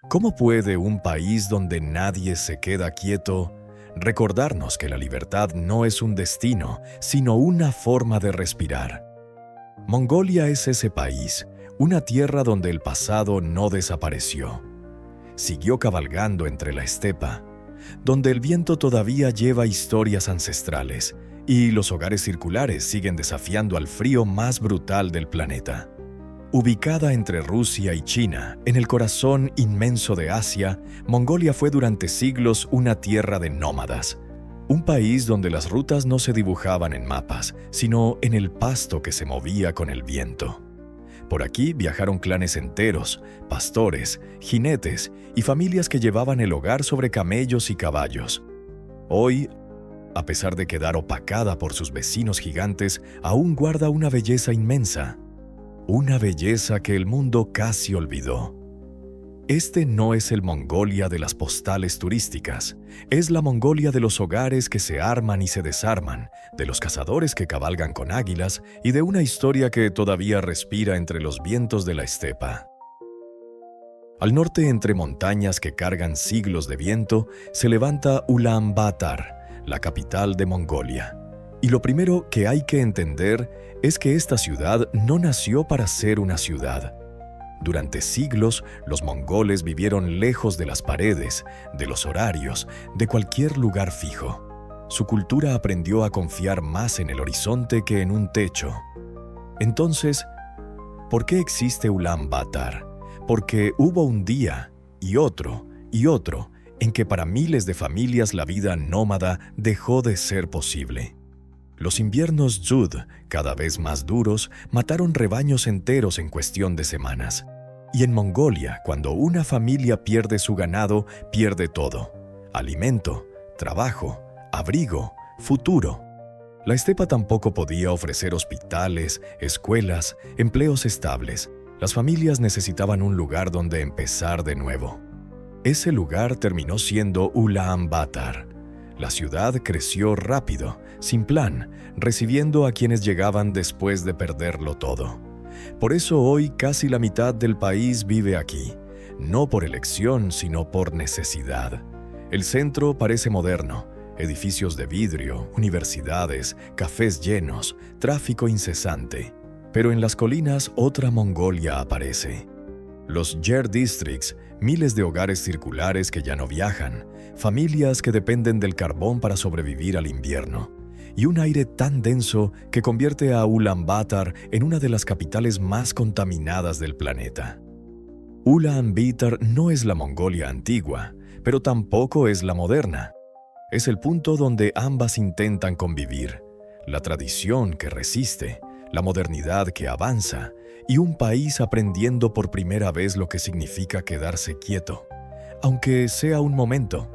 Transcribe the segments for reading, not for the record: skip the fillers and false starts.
¿Cómo puede un país donde nadie se queda quieto recordarnos que la libertad no es un destino, sino una forma de respirar? Mongolia es ese país, una tierra donde el pasado no desapareció. Siguió cabalgando entre la estepa, donde el viento todavía lleva historias ancestrales y los hogares circulares siguen desafiando al frío más brutal del planeta. Ubicada entre Rusia y China, en el corazón inmenso de Asia, Mongolia fue durante siglos una tierra de nómadas. Un país donde las rutas no se dibujaban en mapas, sino en el pasto que se movía con el viento. Por aquí viajaron clanes enteros, pastores, jinetes y familias que llevaban el hogar sobre camellos y caballos. Hoy, a pesar de quedar opacada por sus vecinos gigantes, aún guarda una belleza inmensa. Una belleza que el mundo casi olvidó. Este no es el Mongolia de las postales turísticas, es la Mongolia de los hogares que se arman y se desarman, de los cazadores que cabalgan con águilas y de una historia que todavía respira entre los vientos de la estepa. Al norte, entre montañas que cargan siglos de viento, se levanta Ulaanbaatar, la capital de Mongolia. Y lo primero que hay que entender es que esta ciudad no nació para ser una ciudad. Durante siglos, los mongoles vivieron lejos de las paredes, de los horarios, de cualquier lugar fijo. Su cultura aprendió a confiar más en el horizonte que en un techo. Entonces, ¿por qué existe Ulaanbaatar? Porque hubo un día, y otro, en que para miles de familias la vida nómada dejó de ser posible. Los inviernos Dzud, cada vez más duros, mataron rebaños enteros en cuestión de semanas. Y en Mongolia, cuando una familia pierde su ganado, pierde todo: alimento, trabajo, abrigo, futuro. La estepa tampoco podía ofrecer hospitales, escuelas, empleos estables. Las familias necesitaban un lugar donde empezar de nuevo. Ese lugar terminó siendo Ulaanbaatar. La ciudad creció rápido, sin plan, recibiendo a quienes llegaban después de perderlo todo. Por eso hoy casi la mitad del país vive aquí, no por elección, sino por necesidad. El centro parece moderno: edificios de vidrio, universidades, cafés llenos, tráfico incesante. Pero en las colinas otra Mongolia aparece. Los Yer Districts, miles de hogares circulares que ya no viajan, familias que dependen del carbón para sobrevivir al invierno, y un aire tan denso que convierte a Ulaanbaatar en una de las capitales más contaminadas del planeta. Ulaanbaatar no es la Mongolia antigua, pero tampoco es la moderna. Es el punto donde ambas intentan convivir: la tradición que resiste, la modernidad que avanza, y un país aprendiendo por primera vez lo que significa quedarse quieto, aunque sea un momento.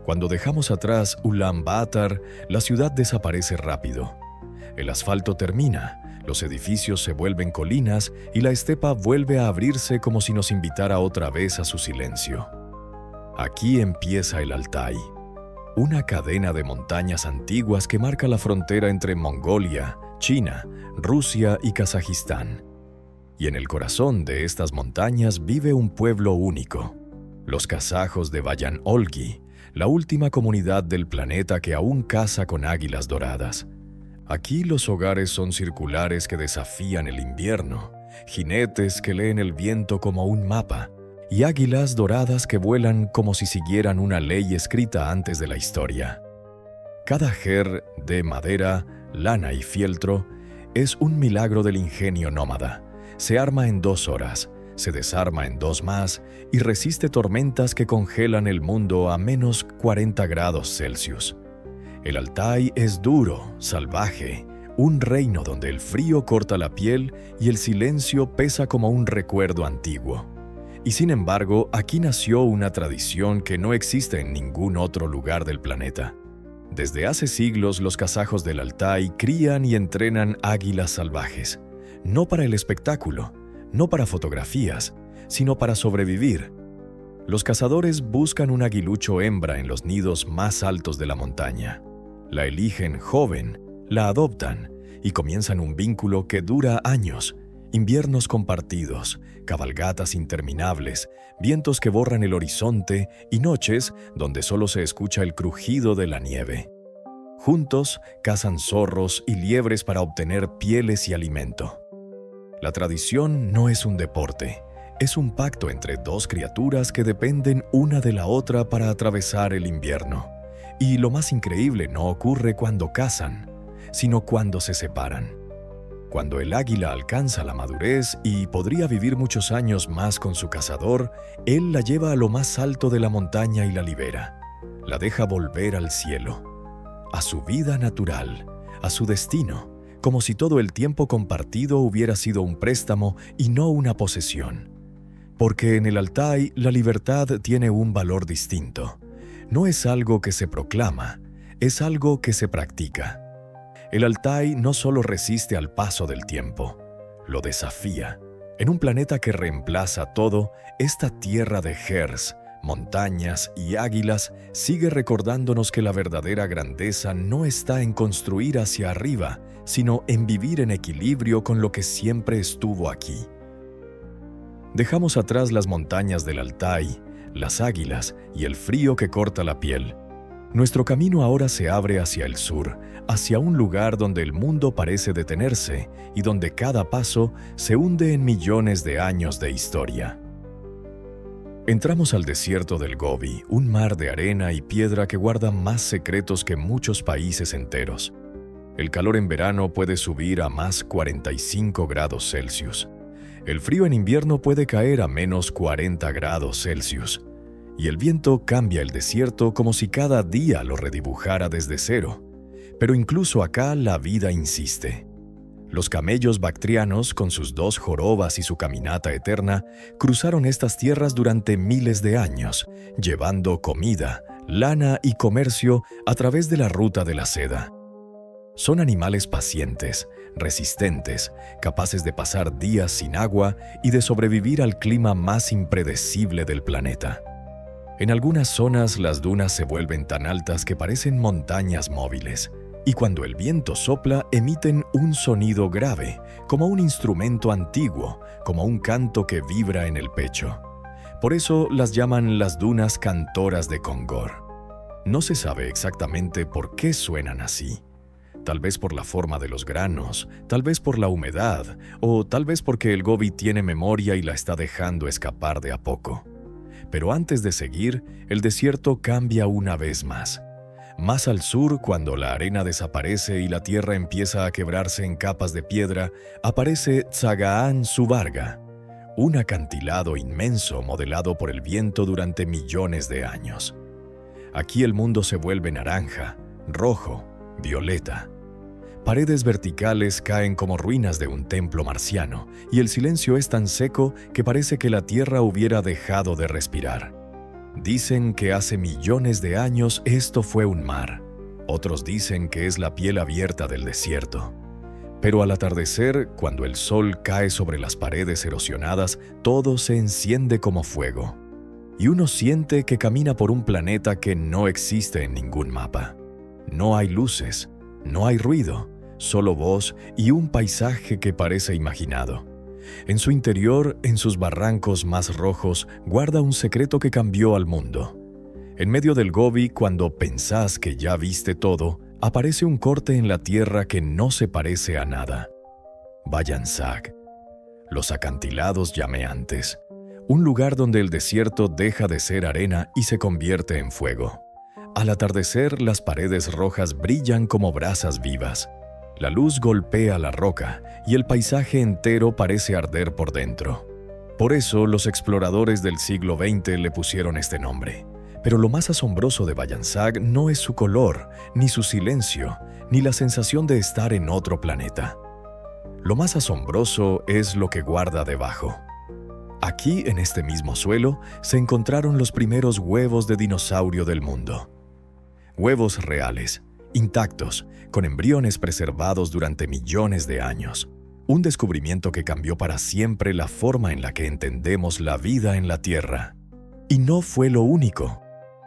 Cuando dejamos atrás Ulaanbaatar, la ciudad desaparece rápido. El asfalto termina, los edificios se vuelven colinas y la estepa vuelve a abrirse como si nos invitara otra vez a su silencio. Aquí empieza el Altai, una cadena de montañas antiguas que marca la frontera entre Mongolia, China, Rusia y Kazajistán. Y en el corazón de estas montañas vive un pueblo único: los kazajos de Bayan-Olgi, la última comunidad del planeta que aún caza con águilas doradas. Aquí los hogares son circulares que desafían el invierno, jinetes que leen el viento como un mapa, y águilas doradas que vuelan como si siguieran una ley escrita antes de la historia. Cada jer de madera, lana y fieltro es un milagro del ingenio nómada. Se arma en 2 horas, se desarma en 2 más y resiste tormentas que congelan el mundo a menos 40 grados Celsius. El Altai es duro, salvaje, un reino donde el frío corta la piel y el silencio pesa como un recuerdo antiguo. Y sin embargo, aquí nació una tradición que no existe en ningún otro lugar del planeta. Desde hace siglos, los kazajos del Altai crían y entrenan águilas salvajes, no para el espectáculo, no para fotografías, sino para sobrevivir. Los cazadores buscan un aguilucho hembra en los nidos más altos de la montaña. La eligen joven, la adoptan y comienzan un vínculo que dura años, inviernos compartidos, cabalgatas interminables, vientos que borran el horizonte y noches donde solo se escucha el crujido de la nieve. Juntos cazan zorros y liebres para obtener pieles y alimento. La tradición no es un deporte, es un pacto entre dos criaturas que dependen una de la otra para atravesar el invierno. Y lo más increíble no ocurre cuando cazan, sino cuando se separan. Cuando el águila alcanza la madurez y podría vivir muchos años más con su cazador, él la lleva a lo más alto de la montaña y la libera. La deja volver al cielo, a su vida natural, a su destino, como si todo el tiempo compartido hubiera sido un préstamo y no una posesión. Porque en el Altai la libertad tiene un valor distinto. No es algo que se proclama, es algo que se practica. El Altai no solo resiste al paso del tiempo, lo desafía. En un planeta que reemplaza todo, esta tierra de Gers, montañas y águilas sigue recordándonos que la verdadera grandeza no está en construir hacia arriba, sino en vivir en equilibrio con lo que siempre estuvo aquí. Dejamos atrás las montañas del Altai, las águilas y el frío que corta la piel. Nuestro camino ahora se abre hacia el sur, hacia un lugar donde el mundo parece detenerse y donde cada paso se hunde en millones de años de historia. Entramos al desierto del Gobi, un mar de arena y piedra que guarda más secretos que muchos países enteros. El calor en verano puede subir a más 45 grados Celsius. El frío en invierno puede caer a menos 40 grados Celsius. Y el viento cambia el desierto como si cada día lo redibujara desde cero. Pero incluso acá la vida insiste. Los camellos bactrianos, con sus 2 jorobas y su caminata eterna, cruzaron estas tierras durante miles de años, llevando comida, lana y comercio a través de la ruta de la seda. Son animales pacientes, resistentes, capaces de pasar días sin agua y de sobrevivir al clima más impredecible del planeta. En algunas zonas las dunas se vuelven tan altas que parecen montañas móviles, y cuando el viento sopla emiten un sonido grave, como un instrumento antiguo, como un canto que vibra en el pecho. Por eso las llaman las dunas cantoras de Kongor. No se sabe exactamente por qué suenan así. Tal vez por la forma de los granos, tal vez por la humedad, o tal vez porque el Gobi tiene memoria y la está dejando escapar de a poco. Pero antes de seguir, el desierto cambia una vez más. Más al sur, cuando la arena desaparece y la tierra empieza a quebrarse en capas de piedra, aparece Tzaga'an Subarga, un acantilado inmenso modelado por el viento durante millones de años. Aquí el mundo se vuelve naranja, rojo, violeta. Paredes verticales caen como ruinas de un templo marciano, y el silencio es tan seco que parece que la tierra hubiera dejado de respirar. Dicen que hace millones de años esto fue un mar. Otros dicen que es la piel abierta del desierto. Pero al atardecer, cuando el sol cae sobre las paredes erosionadas, todo se enciende como fuego. Y uno siente que camina por un planeta que no existe en ningún mapa. No hay luces, no hay ruido, solo voz y un paisaje que parece imaginado. En su interior, en sus barrancos más rojos, guarda un secreto que cambió al mundo. En medio del Gobi, cuando pensás que ya viste todo, aparece un corte en la tierra que no se parece a nada. Bayansag, los acantilados llameantes, un lugar donde el desierto deja de ser arena y se convierte en fuego. Al atardecer, las paredes rojas brillan como brasas vivas. La luz golpea la roca y el paisaje entero parece arder por dentro. Por eso, los exploradores del siglo XX le pusieron este nombre. Pero lo más asombroso de Bayansag no es su color, ni su silencio, ni la sensación de estar en otro planeta. Lo más asombroso es lo que guarda debajo. Aquí, en este mismo suelo, se encontraron los primeros huevos de dinosaurio del mundo. Huevos reales, intactos, con embriones preservados durante millones de años. Un descubrimiento que cambió para siempre la forma en la que entendemos la vida en la Tierra. Y no fue lo único.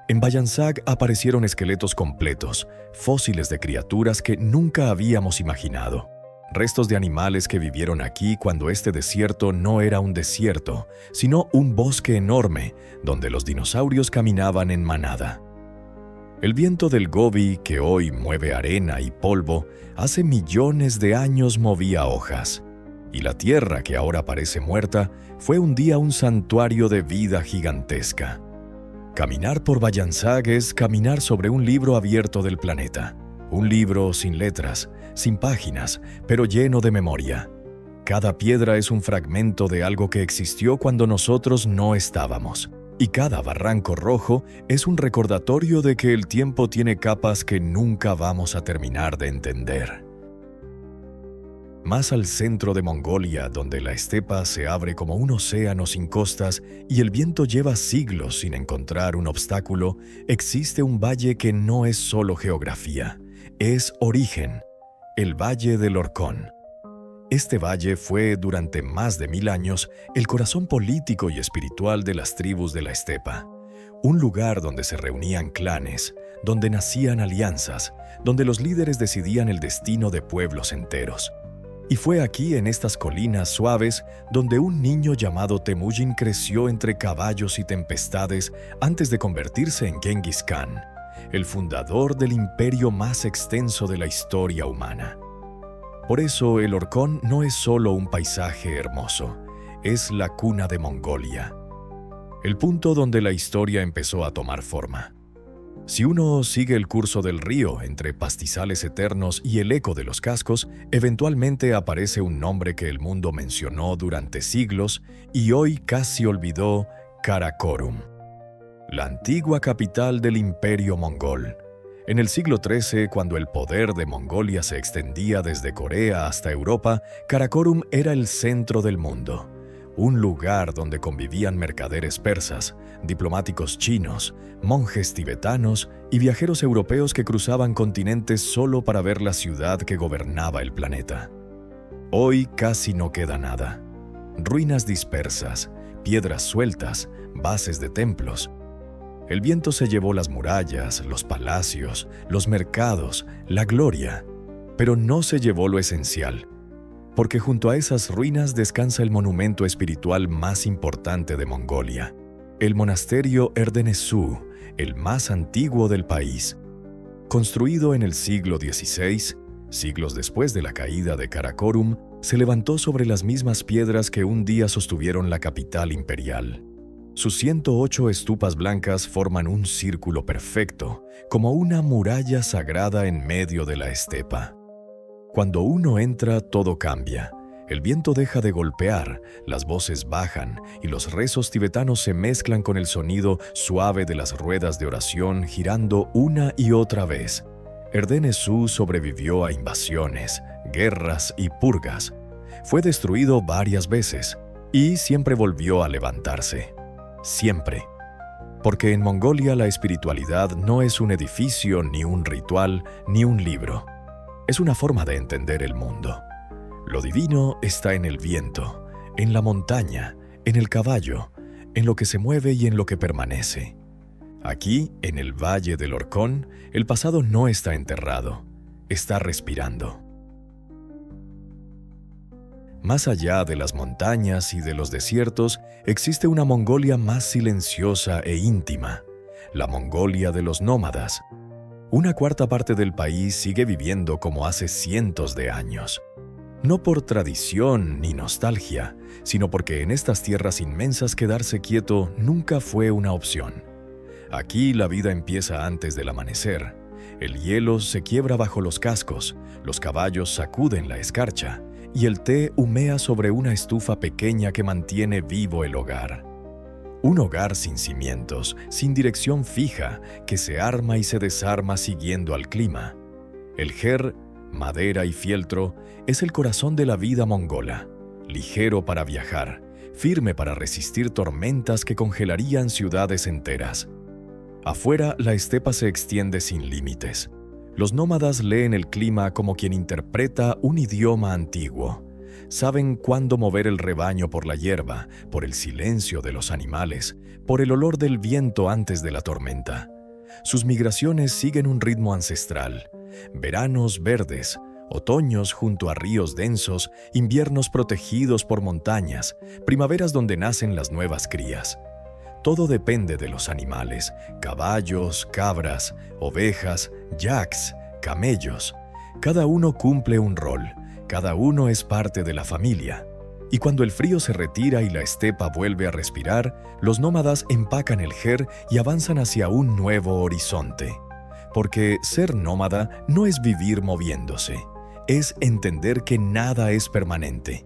En Bayansag aparecieron esqueletos completos, fósiles de criaturas que nunca habíamos imaginado. Restos de animales que vivieron aquí cuando este desierto no era un desierto, sino un bosque enorme donde los dinosaurios caminaban en manada. El viento del Gobi, que hoy mueve arena y polvo, hace millones de años movía hojas. Y la tierra, que ahora parece muerta, fue un día un santuario de vida gigantesca. Caminar por Bayansag es caminar sobre un libro abierto del planeta. Un libro sin letras, sin páginas, pero lleno de memoria. Cada piedra es un fragmento de algo que existió cuando nosotros no estábamos. Y cada barranco rojo es un recordatorio de que el tiempo tiene capas que nunca vamos a terminar de entender. Más al centro de Mongolia, donde la estepa se abre como un océano sin costas y el viento lleva siglos sin encontrar un obstáculo, existe un valle que no es solo geografía, es origen, el Valle del Orkhon. Este valle fue, durante más de 1000 años, el corazón político y espiritual de las tribus de la estepa. Un lugar donde se reunían clanes, donde nacían alianzas, donde los líderes decidían el destino de pueblos enteros. Y fue aquí, en estas colinas suaves, donde un niño llamado Temujin creció entre caballos y tempestades antes de convertirse en Genghis Khan, el fundador del imperio más extenso de la historia humana. Por eso, el Orkhon no es solo un paisaje hermoso, es la cuna de Mongolia, el punto donde la historia empezó a tomar forma. Si uno sigue el curso del río entre pastizales eternos y el eco de los cascos, eventualmente aparece un nombre que el mundo mencionó durante siglos y hoy casi olvidó: Karakorum, la antigua capital del Imperio Mongol. En el siglo XIII, cuando el poder de Mongolia se extendía desde Corea hasta Europa, Karakorum era el centro del mundo. Un lugar donde convivían mercaderes persas, diplomáticos chinos, monjes tibetanos y viajeros europeos que cruzaban continentes solo para ver la ciudad que gobernaba el planeta. Hoy casi no queda nada. Ruinas dispersas, piedras sueltas, bases de templos. El viento se llevó las murallas, los palacios, los mercados, la gloria, pero no se llevó lo esencial. Porque junto a esas ruinas descansa el monumento espiritual más importante de Mongolia, el monasterio Erdenesú, el más antiguo del país. Construido en el siglo XVI, siglos después de la caída de Karakorum, se levantó sobre las mismas piedras que un día sostuvieron la capital imperial. Sus 108 estupas blancas forman un círculo perfecto, como una muralla sagrada en medio de la estepa. Cuando uno entra, todo cambia. El viento deja de golpear, las voces bajan y los rezos tibetanos se mezclan con el sonido suave de las ruedas de oración girando una y otra vez. Erdenesú sobrevivió a invasiones, guerras y purgas. Fue destruido varias veces y siempre volvió a levantarse. Siempre. Porque en Mongolia la espiritualidad no es un edificio, ni un ritual, ni un libro. Es una forma de entender el mundo. Lo divino está en el viento, en la montaña, en el caballo, en lo que se mueve y en lo que permanece. Aquí, en el Valle del Orkhon, el pasado no está enterrado, está respirando. Más allá de las montañas y de los desiertos, existe una Mongolia más silenciosa e íntima, la Mongolia de los nómadas. Una cuarta parte del país sigue viviendo como hace cientos de años. No por tradición ni nostalgia, sino porque en estas tierras inmensas quedarse quieto nunca fue una opción. Aquí la vida empieza antes del amanecer. El hielo se quiebra bajo los cascos, los caballos sacuden la escarcha y el té humea sobre una estufa pequeña que mantiene vivo el hogar. Un hogar sin cimientos, sin dirección fija, que se arma y se desarma siguiendo al clima. El ger, madera y fieltro, es el corazón de la vida mongola, ligero para viajar, firme para resistir tormentas que congelarían ciudades enteras. Afuera, la estepa se extiende sin límites. Los nómadas leen el clima como quien interpreta un idioma antiguo. Saben cuándo mover el rebaño por la hierba, por el silencio de los animales, por el olor del viento antes de la tormenta. Sus migraciones siguen un ritmo ancestral. Veranos verdes, otoños junto a ríos densos, inviernos protegidos por montañas, primaveras donde nacen las nuevas crías. Todo depende de los animales: caballos, cabras, ovejas, yaks, camellos. Cada uno cumple un rol, cada uno es parte de la familia. Y cuando el frío se retira y la estepa vuelve a respirar, los nómadas empacan el ger y avanzan hacia un nuevo horizonte. Porque ser nómada no es vivir moviéndose, es entender que nada es permanente.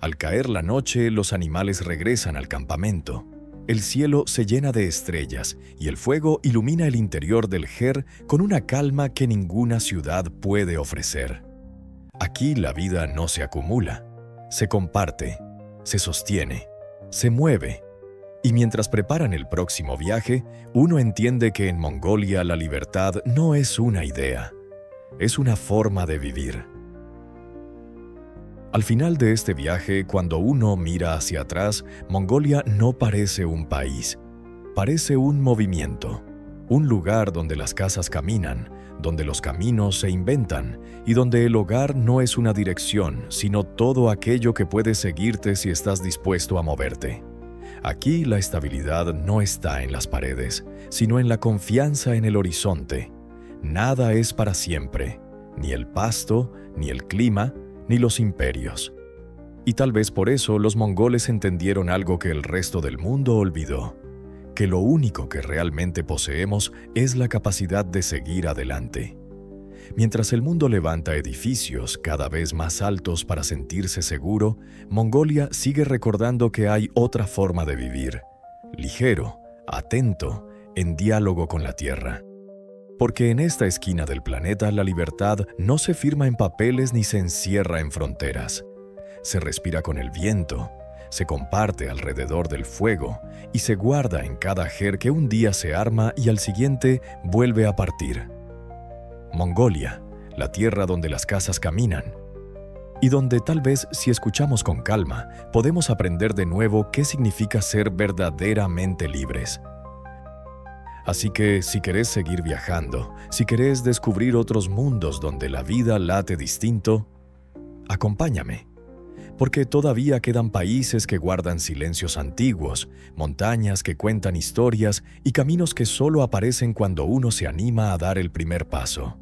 Al caer la noche, los animales regresan al campamento. El cielo se llena de estrellas y el fuego ilumina el interior del ger con una calma que ninguna ciudad puede ofrecer. Aquí la vida no se acumula, se comparte, se sostiene, se mueve. Y mientras preparan el próximo viaje, uno entiende que en Mongolia la libertad no es una idea, es una forma de vivir. Al final de este viaje, cuando uno mira hacia atrás, Mongolia no parece un país, parece un movimiento, un lugar donde las casas caminan, donde los caminos se inventan y donde el hogar no es una dirección, sino todo aquello que puede seguirte si estás dispuesto a moverte. Aquí la estabilidad no está en las paredes, sino en la confianza en el horizonte. Nada es para siempre, ni el pasto, ni el clima, ni los imperios. Y tal vez por eso los mongoles entendieron algo que el resto del mundo olvidó: que lo único que realmente poseemos es la capacidad de seguir adelante. Mientras el mundo levanta edificios cada vez más altos para sentirse seguro, Mongolia sigue recordando que hay otra forma de vivir, ligero, atento, en diálogo con la tierra. Porque en esta esquina del planeta la libertad no se firma en papeles ni se encierra en fronteras. Se respira con el viento, se comparte alrededor del fuego y se guarda en cada ger que un día se arma y al siguiente vuelve a partir. Mongolia, la tierra donde las casas caminan, y donde tal vez, si escuchamos con calma, podemos aprender de nuevo qué significa ser verdaderamente libres. Así que, si querés seguir viajando, si querés descubrir otros mundos donde la vida late distinto, acompáñame. Porque todavía quedan países que guardan silencios antiguos, montañas que cuentan historias y caminos que solo aparecen cuando uno se anima a dar el primer paso.